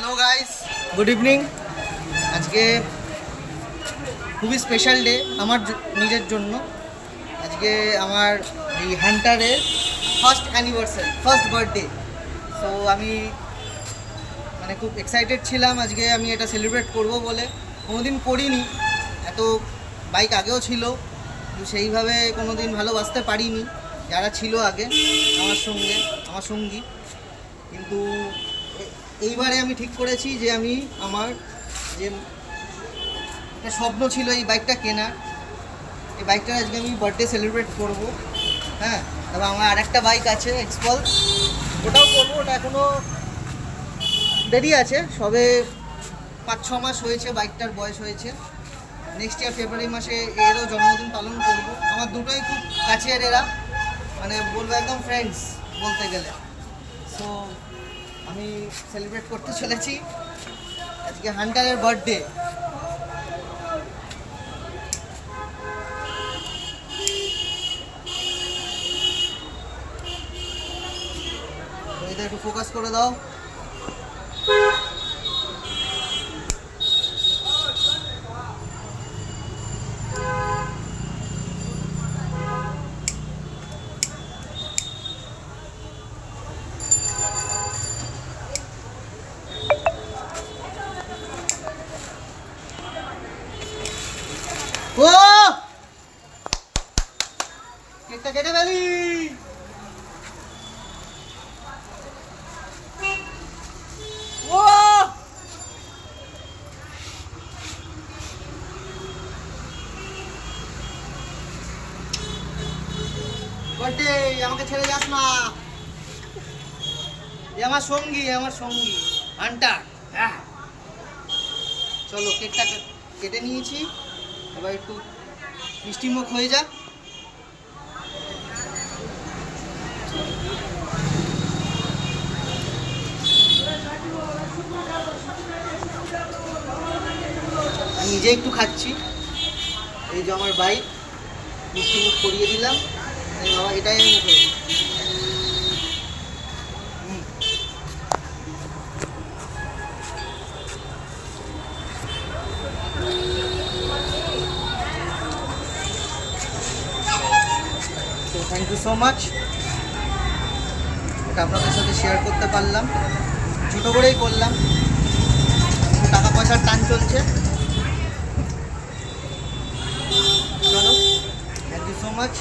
Hello guys, good evening. আজকে খুবই special day আমার নিজের জন্য। আজকে আমার এই হান্টারের first anniversary, first birthday. So আমি খুব এক্সাইটেড ছিলাম আজকে আমি এটা সেলিব্রেট করব বলে। কোনোদিন করিনি, এত বাইক আগেও ছিল কিন্তু সেইভাবে কোনোদিন ভালোবাসতে পারিনি যারা ছিল আগে আমার সঙ্গী। কিন্তু এইবারে আমি ঠিক করেছি যে আমি আমার যে একটা স্বপ্ন ছিল এই বাইকটা কেনার, এই বাইকটার আজকে আমি বার্থডে সেলিব্রেট করব। হ্যাঁ, তবে আমার আরেকটা বাইক আছে এক্সপালস, ওটাও করবো। ওটা এখনও দেরি আছে, সবে 5-6 মাস হয়েছে বাইকটার বয়স হয়েছে। নেক্সট ইয়ার ফেব্রুয়ারি মাসে এরও জন্মদিন পালন করব। আমার দুটোই খুব কাছের, এরা বলবো একদম ফ্রেন্ডস বলতে গেলে। সো আমি সেলিব্রেট করতে চলেছি আজকে হান্টারের বার্থডে। এটা একটু ফোকাস করে দাও। ও কেকটা কেটে ফেলি। ও বার্থডে, আমাকে ছেড়ে যাস না। এ আমার সঙ্গী হান্টার। হ্যাঁ, চলো কেকটা কেটে নিয়েছি, এবার একটু মিষ্টিমুখ হয়ে যাক। আমি নিজে একটু খাচ্ছি, এই যে আমার বাইক, মিষ্টিমুখ করিয়ে দিলাম। এই বাবা, এটাই আমি মুখে। তো থ্যাংক ইউ সো মাচ, এটা আপনাদের সাথে শেয়ার করতে পারলাম। ছোটো করেই করলাম, টাকা পয়সার টান চলছে। চলো, থ্যাংক ইউ সো মাচ।